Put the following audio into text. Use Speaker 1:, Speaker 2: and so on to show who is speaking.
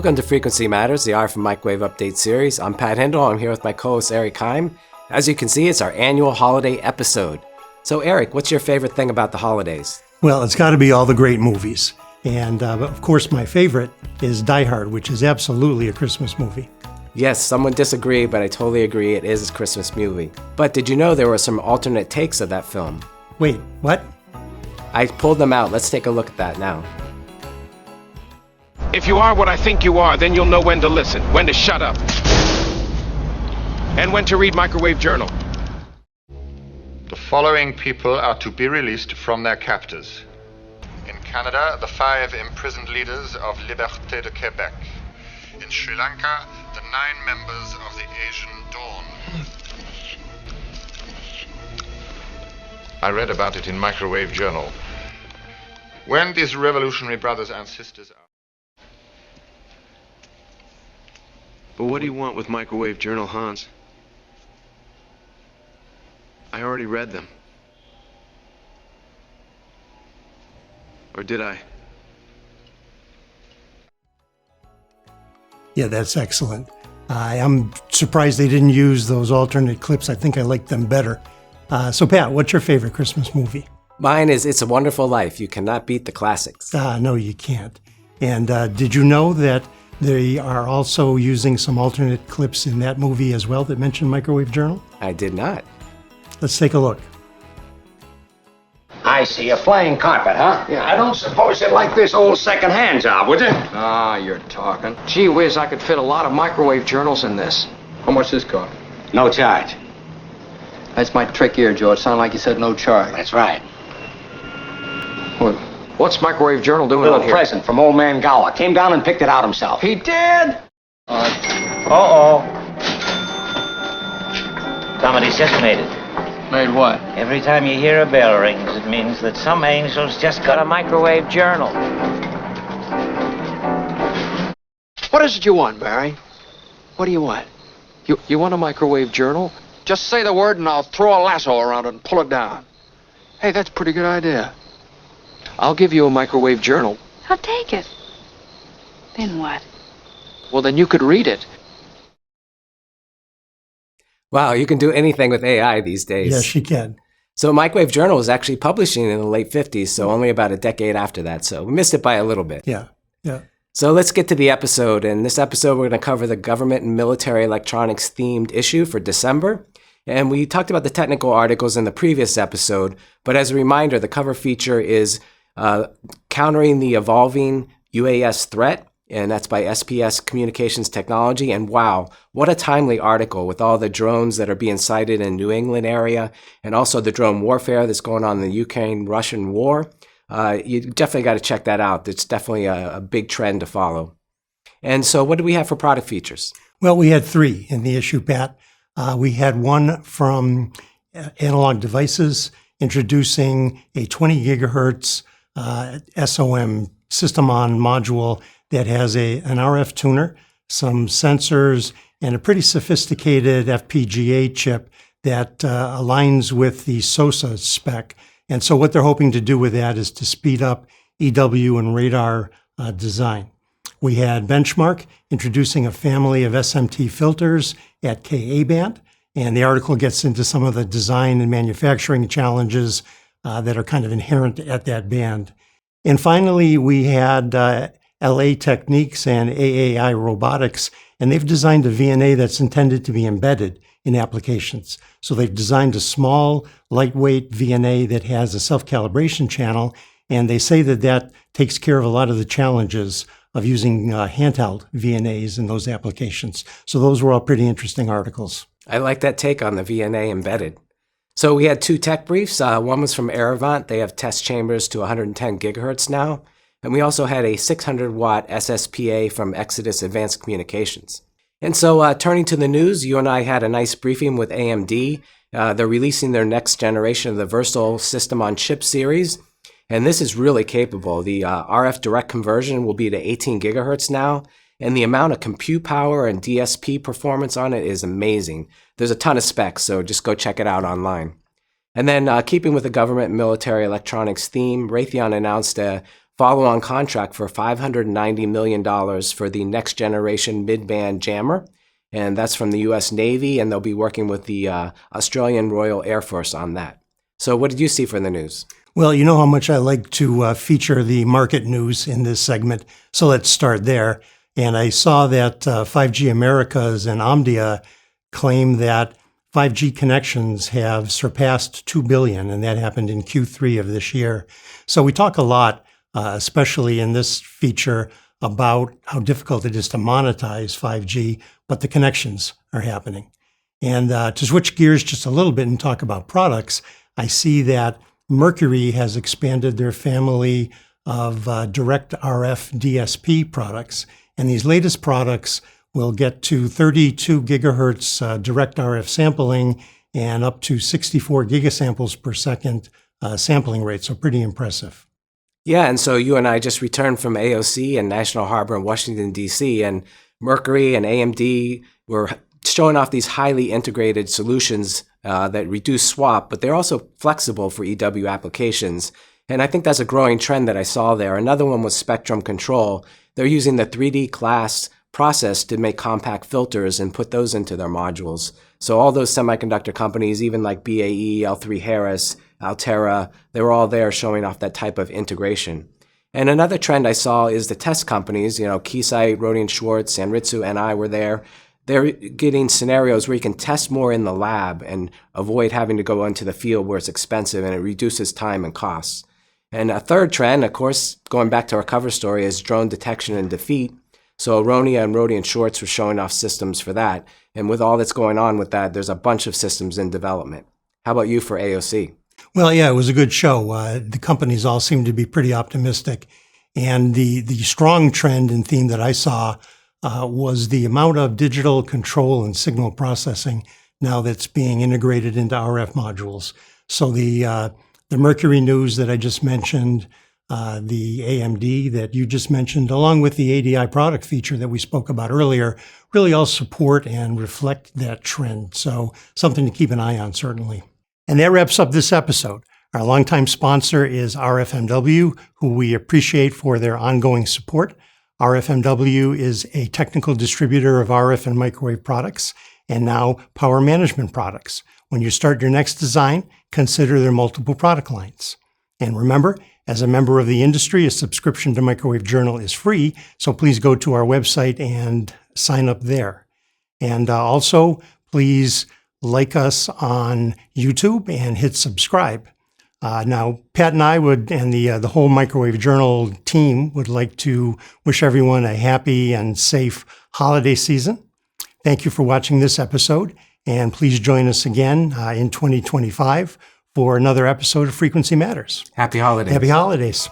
Speaker 1: Welcome to Frequency Matters, the RF and Microwave Update series. I'm Pat Hindle. I'm here with my co-host Eric Heim. As you can see, it's our annual holiday episode. So Eric, what's your favorite thing about the holidays?
Speaker 2: Well, it's got to be all the great movies. And of course, my favorite is Die Hard, which is absolutely a Christmas movie.
Speaker 1: Yes, some would disagree, but I totally agree it is a Christmas movie. But did you know there were some alternate takes of that film?
Speaker 2: Wait, what?
Speaker 1: I pulled them out. Let's take a look at that now.
Speaker 3: If you are what I think you are, then you'll know when to listen, when to shut up, and when to read Microwave Journal.
Speaker 4: The following people are to be released from their captors. In Canada, the 5 imprisoned leaders of Liberté de Québec. In Sri Lanka, the 9 members of the Asian Dawn. I read about it in Microwave Journal. When these revolutionary brothers and sisters are...
Speaker 5: But what do you want with Microwave Journal, Hans? I already read them. Or did I?
Speaker 2: Yeah, that's excellent. I'm surprised they didn't use those alternate clips. I think I like them better. So Pat, what's your favorite Christmas movie?
Speaker 1: Mine is It's a Wonderful Life. You cannot beat the classics.
Speaker 2: No, you can't. And did you know that they are also using some alternate clips in that movie as well that mentioned Microwave Journal?
Speaker 1: I did not.
Speaker 2: Let's take a look.
Speaker 6: I see a flying carpet, huh? Yeah. I don't suppose you'd like this old second-hand job, would you?
Speaker 7: Ah, you're talking. Gee whiz, I could fit a lot of Microwave Journals in this.
Speaker 6: How much this cost? No charge.
Speaker 7: That's my trick here, Joe. It sounded like you said no charge.
Speaker 6: That's right.
Speaker 7: What's Microwave Journal doing
Speaker 6: A little
Speaker 7: out here?
Speaker 6: present from old man Gower. Came down and picked it out himself.
Speaker 7: He did?
Speaker 6: Uh-oh.
Speaker 8: Somebody's just made it.
Speaker 7: Made what?
Speaker 8: Every time you hear a bell rings, it means that some angel's just got a Microwave Journal.
Speaker 7: What is it you want, Barry? What do you want? You want a Microwave Journal? Just say the word and I'll throw a lasso around it and pull it down. Hey, that's a pretty good idea. I'll give you a Microwave Journal.
Speaker 9: I'll take it. Then what?
Speaker 7: Well, then you could read it.
Speaker 1: Wow, you can do anything with AI these days.
Speaker 2: Yes, she can.
Speaker 1: So Microwave Journal was actually publishing in the late 50s, so only about a decade after that. So we missed it by a little bit.
Speaker 2: Yeah.
Speaker 1: So let's get to the episode. In this episode, we're going to cover the government and military electronics themed issue for December. And we talked about the technical articles in the previous episode, but as a reminder, the cover feature is Countering the Evolving UAS Threat, and that's by SPS Communications Technology. And wow, what a timely article with all the drones that are being sighted in New England area, and also the drone warfare that's going on in the Ukraine-Russian war. You definitely got to check that out. It's definitely a big trend to follow. And so what do we have for product features?
Speaker 2: Well, we had 3 in the issue, Pat. We had one from Analog Devices introducing a 20 gigahertz SOM system-on module that has an RF tuner, some sensors, and a pretty sophisticated FPGA chip that aligns with the SOSA spec. And so what they're hoping to do with that is to speed up EW and radar design. We had Benchmark introducing a family of SMT filters at Ka-band, and the article gets into some of the design and manufacturing challenges that are kind of inherent at that band. And finally, we had LA Techniques and AAI Robotics, and they've designed a VNA that's intended to be embedded in applications. So they've designed a small, lightweight VNA that has a self-calibration channel, and they say that that takes care of a lot of the challenges of using handheld VNAs in those applications. So those were all pretty interesting articles.
Speaker 1: I like that take on the VNA embedded. So we had 2 tech briefs. One was from Aerovant. They have test chambers to 110 gigahertz now. And we also had a 600-watt SSPA from Exodus Advanced Communications. And so turning to the news, you and I had a nice briefing with AMD. They're releasing their next generation of the Versal System-on-Chip series. And this is really capable. The RF direct conversion will be to 18 gigahertz now. And the amount of compute power and DSP performance on it is amazing. There's a ton of specs, so just go check it out online. And then keeping with the government and military electronics theme, Raytheon announced a follow-on contract for $590 million for the next generation mid-band jammer. And that's from the U.S. Navy, and they'll be working with the Australian Royal Air Force on that. So what did you see from the news?
Speaker 2: Well, you know how much I like to feature the market news in this segment, so let's start there. And I saw that 5G Americas and Omdia claim that 5G connections have surpassed 2 billion, and that happened in Q3 of this year. So we talk a lot, especially in this feature, about how difficult it is to monetize 5G, but the connections are happening. And to switch gears just a little bit and talk about products, I see that Mercury has expanded their family of direct RF DSP products. And these latest products will get to 32 gigahertz direct RF sampling and up to 64 gigasamples per second sampling rate. So pretty impressive.
Speaker 1: Yeah, and so you and I just returned from AOC and National Harbor in Washington, D.C., and Mercury and AMD were showing off these highly integrated solutions that reduce swap, but they're also flexible for EW applications. And I think that's a growing trend that I saw there. Another one was Spectrum Control. They're using the 3D class process to make compact filters and put those into their modules. So all those semiconductor companies, even like BAE, L3Harris, Altera, they were all there showing off that type of integration. And another trend I saw is the test companies, Keysight, Rohde & Schwartz, Anritsu, NI were there. They're getting scenarios where you can test more in the lab and avoid having to go into the field where it's expensive, and it reduces time and costs. And a third trend, of course, going back to our cover story, is drone detection and defeat. So Aronia and Rohde & Schwartz were showing off systems for that. And with all that's going on with that, there's a bunch of systems in development. How about you for AOC?
Speaker 2: Well, yeah, it was a good show. The companies all seem to be pretty optimistic. And the strong trend and theme that I saw was the amount of digital control and signal processing now that's being integrated into RF modules. So the Mercury news that I just mentioned, the AMD that you just mentioned, along with the ADI product feature that we spoke about earlier, really all support and reflect that trend. So something to keep an eye on, certainly. And that wraps up this episode. Our longtime sponsor is RFMW, who we appreciate for their ongoing support. RFMW is a technical distributor of RF and microwave products and now power management products. When you start your next design, consider their multiple product lines. And remember, as a member of the industry, a subscription to Microwave Journal is free, so please go to our website and sign up there. And also, please like us on YouTube and hit subscribe. Now, Pat and I and the whole Microwave Journal team would like to wish everyone a happy and safe holiday season. Thank you for watching this episode, and please join us again in 2025 for another episode of Frequency Matters.
Speaker 1: Happy holidays.
Speaker 2: Happy holidays.